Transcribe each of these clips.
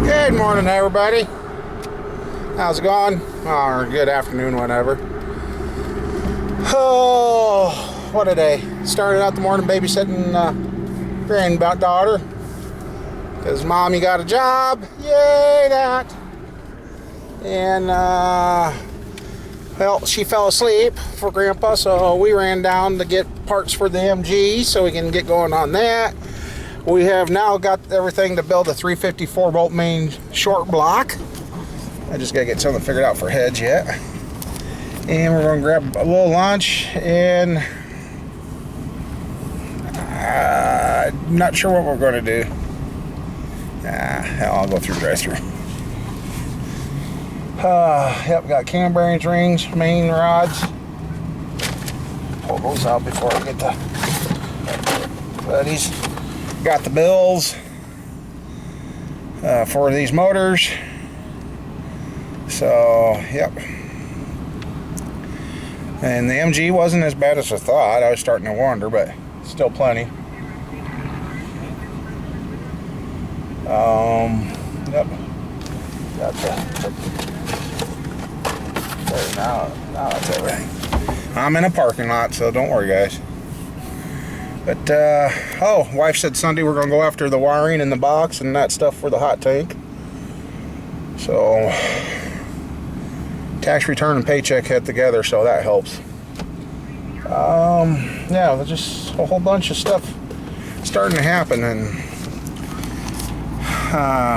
Good morning, everybody. How's it going? Or good afternoon, whatever. Oh, what a day. Started out the morning babysitting granddaughter because mommy got a job. Yay, that. And, well, she fell asleep for Grandpa, so we ran down to get parts for the MG so we can get going on that. We have now got everything to build a 354 volt main short block. I just gotta get something figured out for heads yet. And we're gonna grab a little lunch, and I'm not sure what we're gonna do. Hell, I'll go through drive-through. Yep, got cam bearings, rings, main rods. Pull those out before I get the buddies. Got the bills for these motors. So, yep. And the MG wasn't as bad as I thought. I was starting to wonder, but still plenty. Yep. Got the. There, now that's everything. I'm in a parking lot, so don't worry, guys. But, oh, wife said Sunday we're going to go after the wiring in the box and that stuff for the hot tank. So, tax return and paycheck hit together, so that helps. Yeah, there's just a whole bunch of stuff starting to happen, and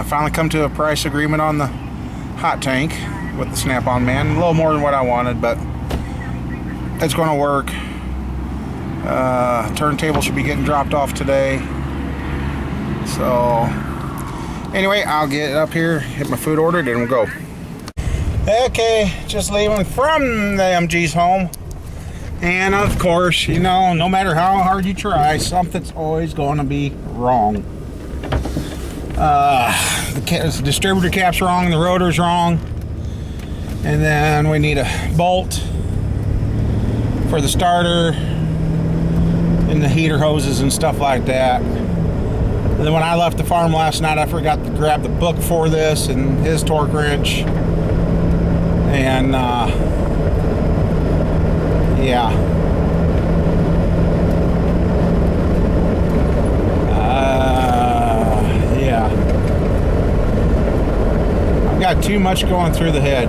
finally come to a price agreement on the hot tank with the snap-on man. A little more than what I wanted, but it's going to work. Turntable should be getting dropped off today. So, anyway, I'll get up here, get my food ordered, and we'll go. Okay, just leaving from the MG's home. And of course, you know, no matter how hard you try, something's always going to be wrong. The distributor cap's wrong, the rotor's wrong. And then we need a bolt for the starter and the heater hoses and stuff like that. And then when I left the farm last night, I forgot to grab the book for this and his torque wrench. And yeah. Yeah. I've got too much going through the head.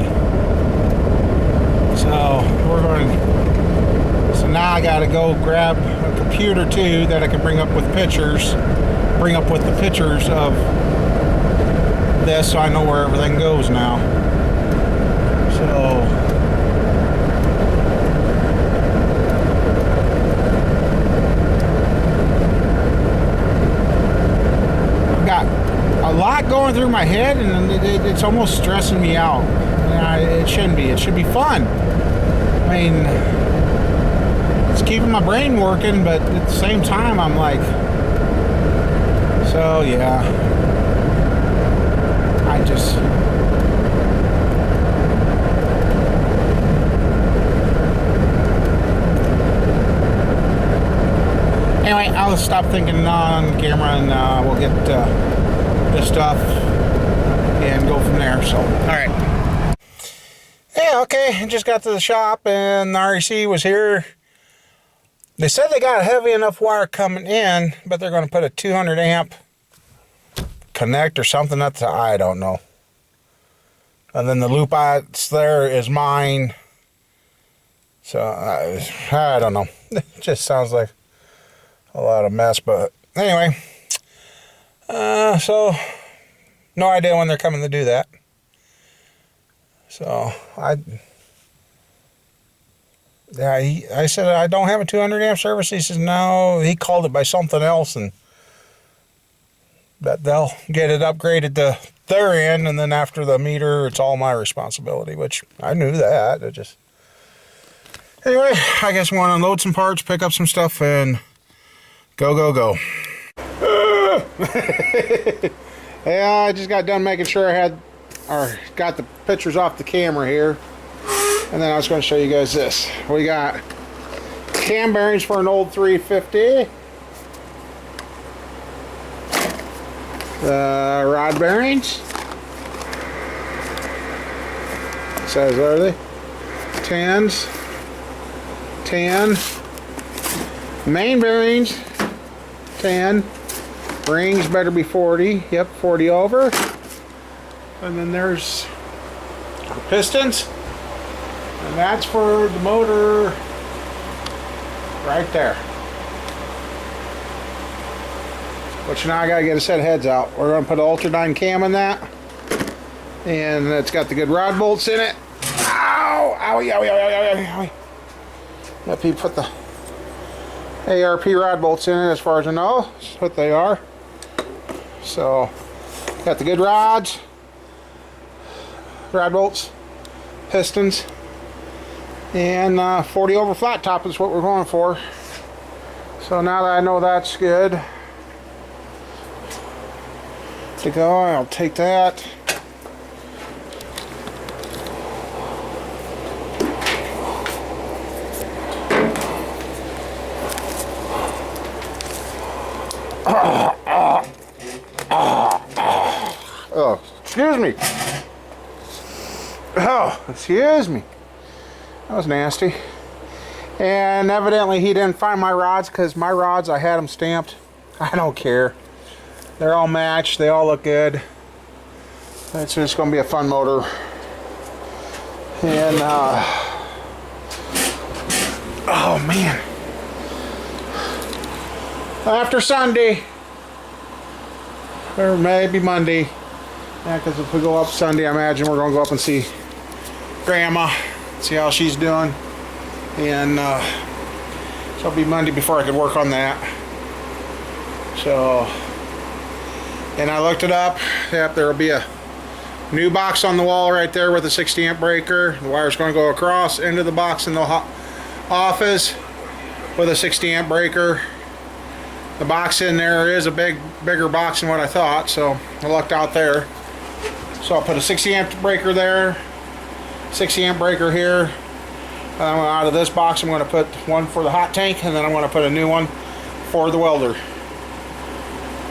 So we're going. So now I got to go grab a computer too that I can bring up with pictures. Bring up with the pictures of this, so I know where everything goes now. So. A lot going through my head, and it's almost stressing me out. It shouldn't be. It should be fun. I mean, it's keeping my brain working, but at the same time, I'm like, so yeah. I just. Anyway, I'll stop thinking on camera, and we'll get this stuff and go from there. So, all right. Yeah, okay. I just got to the shop and the REC was here. They said they got a heavy enough wire coming in, but they're going to put a 200 amp connect or something. I don't know. And then the loop that's there is mine. So I don't know. It just sounds like a lot of mess, but anyway. So no idea when they're coming to do that. So I said I don't have a 200 amp service. He says no. He called it by something else, and that they'll get it upgraded to their end, and then after the meter, it's all my responsibility. Which I knew that. I just anyway. I guess we want to unload some parts, pick up some stuff, and go. Yeah, I just got done making sure I got the pictures off the camera here, and then I was going to show you guys this. We got cam bearings for an old 350, the rod bearings, size are they? 10s. 10. Main bearings, 10. Rings better be 40. Yep, 40 over. And then there's the pistons. And that's for the motor right there. Which now I gotta get a set of heads out. We're gonna put an Ultradyne cam in that. And it's got the good rod bolts in it. Ow! Owie, owie, owie, owie, owie. Yep, he put the ARP rod bolts in it as far as I know. That's what they are. So, got the good rods, rod bolts, pistons, and 40 over flat top is what we're going for. So now that I know that's good to go, I'll take that. Oh, excuse me. Oh, excuse me. That was nasty. And evidently he didn't find my rods, because my rods, I had them stamped. I don't care. They're all matched. They all look good. It's just going to be a fun motor. And, oh man. After Sunday, or maybe Monday, yeah, because if we go up Sunday, I imagine we're going to go up and see Grandma, see how she's doing, and so it'll be Monday before I could work on that. So, and I looked it up. Yep, there will be a new box on the wall right there with a 60 amp breaker. The wire's going to go across into the box in the office with a 60 amp breaker. The box in there is a bigger box than what I thought, so I lucked out there. So I'll put a 60 amp breaker there, 60 amp breaker here. Out of this box I'm going to put one for the hot tank, and then I'm going to put a new one for the welder.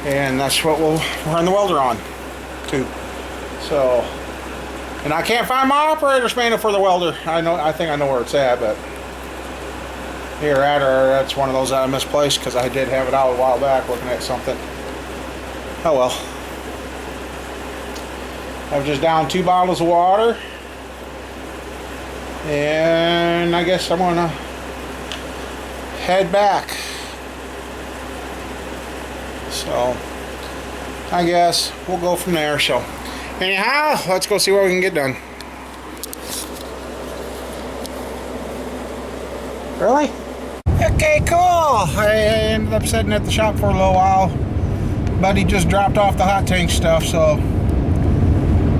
And that's what we'll run the welder on too. So, and I can't find my operator's manual for the welder. I think I know where it's at, but here at her, that's one of those that I misplaced, because I did have it out a while back looking at something. Oh well. I've just downed 2 bottles of water, and I guess I'm gonna head back. So I guess we'll go from there. So anyhow, let's go see what we can get done. Really? Okay, cool. I ended up sitting at the shop for a little while. Buddy just dropped off the hot tank stuff, so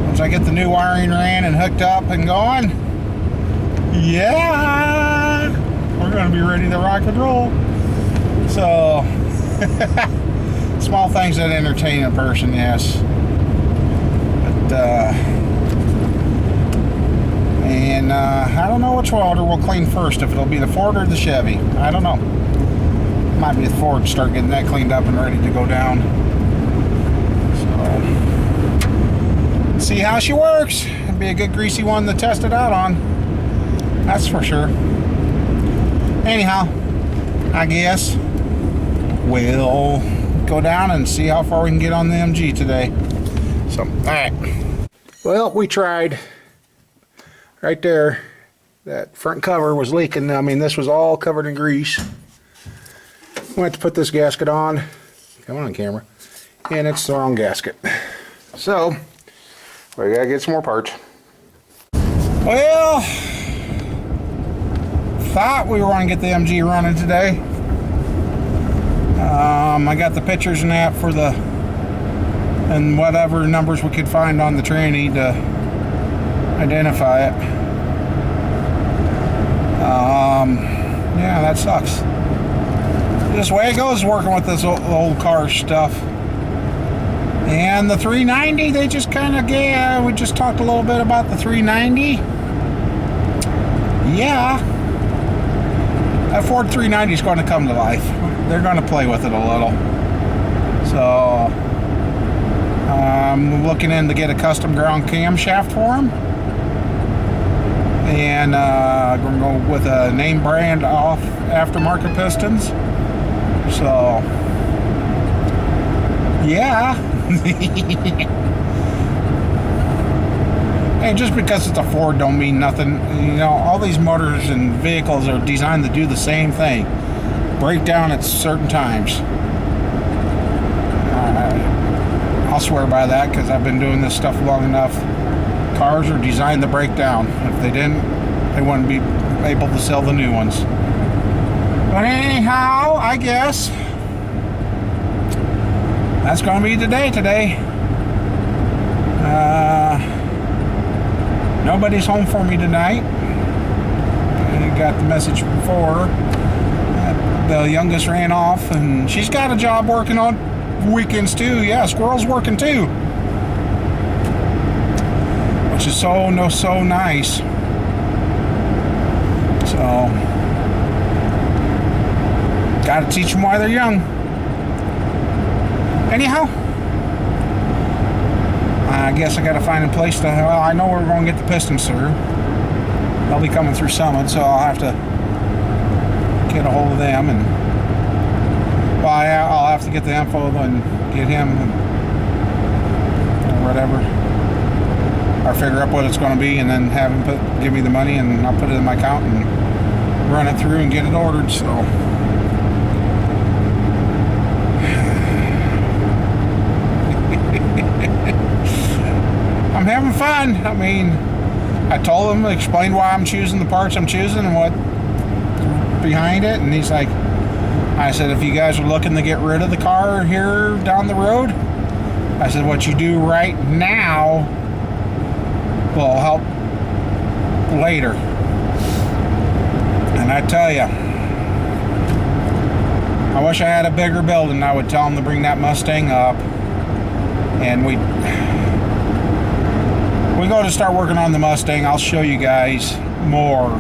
once I get the new wiring ran and hooked up and going, yeah, we're gonna be ready to rock and roll. So small things that entertain a person, yes. But and I don't know which welder we'll clean first, if it'll be the Ford or the Chevy. I don't know. Might be the Ford, start getting that cleaned up and ready to go down. So, see how she works. It'd be a good greasy one to test it out on. That's for sure. Anyhow, I guess we'll go down and see how far we can get on the MG today. So, alright. Well, we tried. Right there, that front cover was leaking. I mean, this was all covered in grease. Went to put this gasket on. Come on, camera. And it's the wrong gasket. So, we gotta get some more parts. Well, thought we were gonna get the MG running today. I got the pictures and that for the, and whatever numbers we could find on the tranny to identify it. Yeah, that sucks. This way it goes working with this old car stuff. And the 390, they just kind of gave, we just talked a little bit about the 390. Yeah, that Ford 390 is going to come to life. They're going to play with it a little. So I'm looking in to get a custom ground camshaft for them. and we're going to go with a name brand off aftermarket pistons. So yeah. Hey, just because it's a Ford don't mean nothing. You know, all these motors and vehicles are designed to do the same thing. Break down at certain times. I'll swear by that because I've been doing this stuff long enough. Cars are designed to break down. If they didn't, they wouldn't be able to sell the new ones. But anyhow, I guess that's going to be today. Nobody's home for me tonight. I got the message before. The youngest ran off, and she's got a job working on weekends too. Yeah, Squirrel's working too, which is so nice. So, gotta teach them while they're young. Anyhow, I guess I gotta find a place to. Well, I know we're going to get the pistons, sir. They'll be coming through Summit, so I'll have to get a hold of them, and well, I'll have to get the info and get him or whatever, or figure out what it's going to be, and then have him give me the money, and I'll put it in my account and run it through and get it ordered. So I'm having fun. I mean, I told him, explained why I'm choosing the parts I'm choosing and what behind it, and he's like, I said, if you guys are looking to get rid of the car here down the road, I said, what you do right now will help later. And I tell you, I wish I had a bigger building. I would tell them to bring that Mustang up, and we go to start working on the Mustang. I'll show you guys more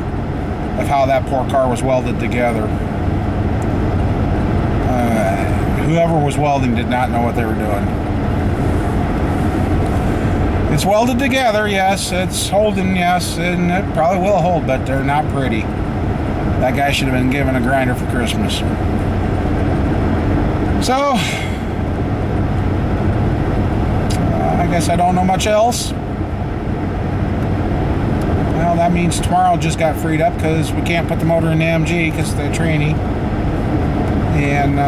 of how that poor car was welded together. Whoever was welding did not know what they were doing. It's welded together, yes. It's holding, yes, and it probably will hold, but they're not pretty. That guy should have been given a grinder for Christmas. So, I guess I don't know much else. Well, that means tomorrow just got freed up because we can't put the motor in the MG because of the tranny. And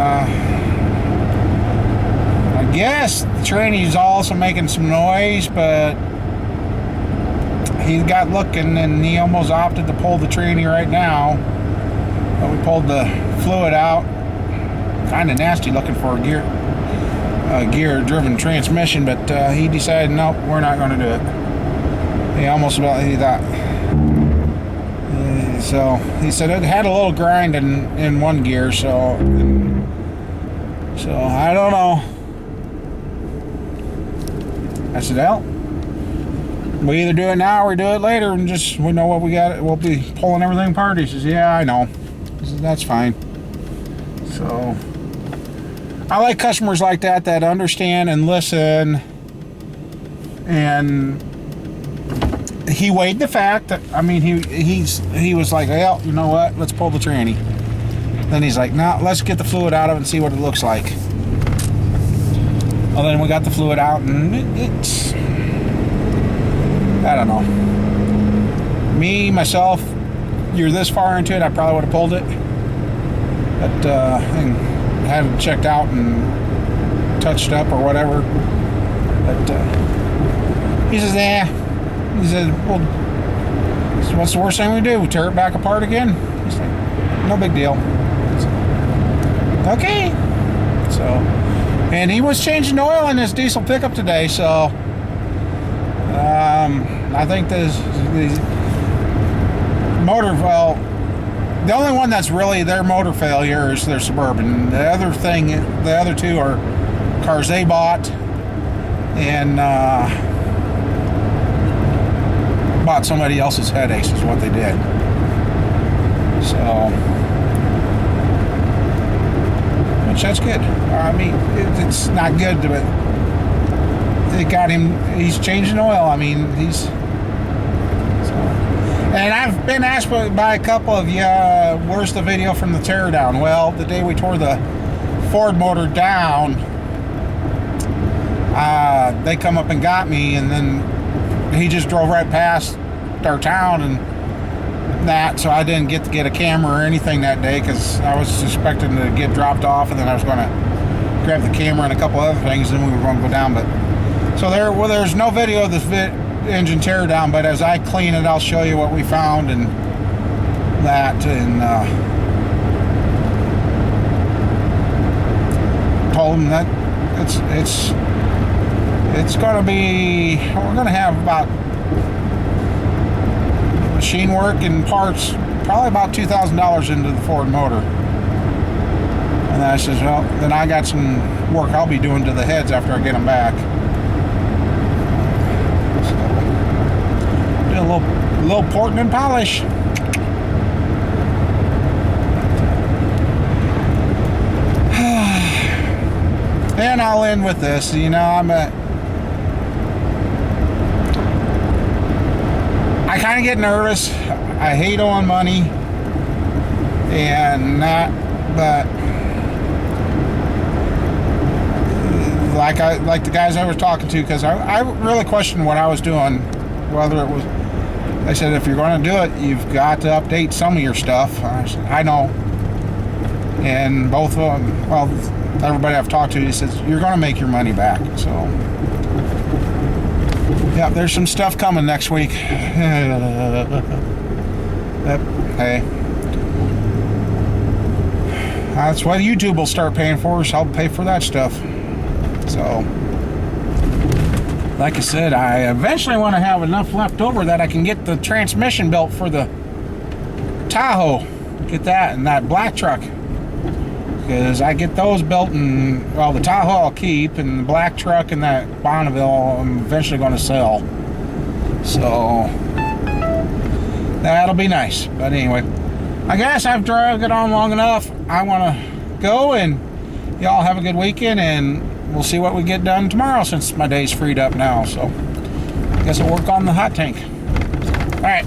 I guess the tranny's also making some noise, but he got looking and he almost opted to pull the tranny right now. But we pulled the fluid out. Kind of nasty looking for a gear-driven transmission, but he decided, nope, we're not going to do it. He almost about, he thought. So he said it had a little grind in one gear, so I don't know. I said, well, we either do it now or we do it later, and just we know what we got. We'll be pulling everything apart. He says, yeah, I know. I said, that's fine. So I like customers like that understand and listen. And he weighed the fact that, I mean, he was like, well, you know what, let's pull the tranny. Then he's like, no, let's get the fluid out of it and see what it looks like. Well, then we got the fluid out, and it's, I don't know. Me, myself, you're this far into it, I probably would have pulled it. But, and had it checked out and touched up or whatever. But, he says, nah. He said, well, what's the worst thing we do? We tear it back apart again? He's like, no big deal. So, okay. So, and he was changing oil in his diesel pickup today, so I think the motor, well, the only one that's really their motor failure is their Suburban. The other two are cars they bought and bought somebody else's headaches is what they did. So, which that's good. I mean, it's not good, but it got him. He's changing oil. I mean, he's. So, And I've been asked by a couple of you, where's the video from the teardown? Well, the day we tore the Ford motor down, they come up and got me, and then he just drove right past our town and that, so I didn't get to get a camera or anything that day because I was expecting to get dropped off, and then I was going to grab the camera and a couple other things, and then we were going to go down. But so there's no video of this engine teardown, but as I clean it, I'll show you what we found and that, and told him that it's going to be, we're going to have about machine work and parts, probably about $2,000 into the Ford motor. And I says, well, then I got some work I'll be doing to the heads after I get them back. So, do a little porting and polish. And I'll end with this. You know, I kind of get nervous. I hate owing money and that, but like the guys I was talking to, because I really questioned what I was doing, whether it was, I said, if you're going to do it, you've got to update some of your stuff. I said, I know. And both of them, well, everybody I've talked to, he says, you're going to make your money back. So yeah, there's some stuff coming next week. Hey, that's what YouTube will start paying for, is help pay for that stuff. So, like I said, I eventually want to have enough left over that I can get the transmission built for the Tahoe. Get that and that black truck. Because I get those built, and well, the Tahoe I'll keep, and the black truck and that Bonneville I'm eventually going to sell. So that'll be nice. But anyway, I guess I've dragged it on long enough. I want to go, and y'all have a good weekend, and we'll see what we get done tomorrow since my day's freed up now. So I guess I'll work on the hot tank. All right.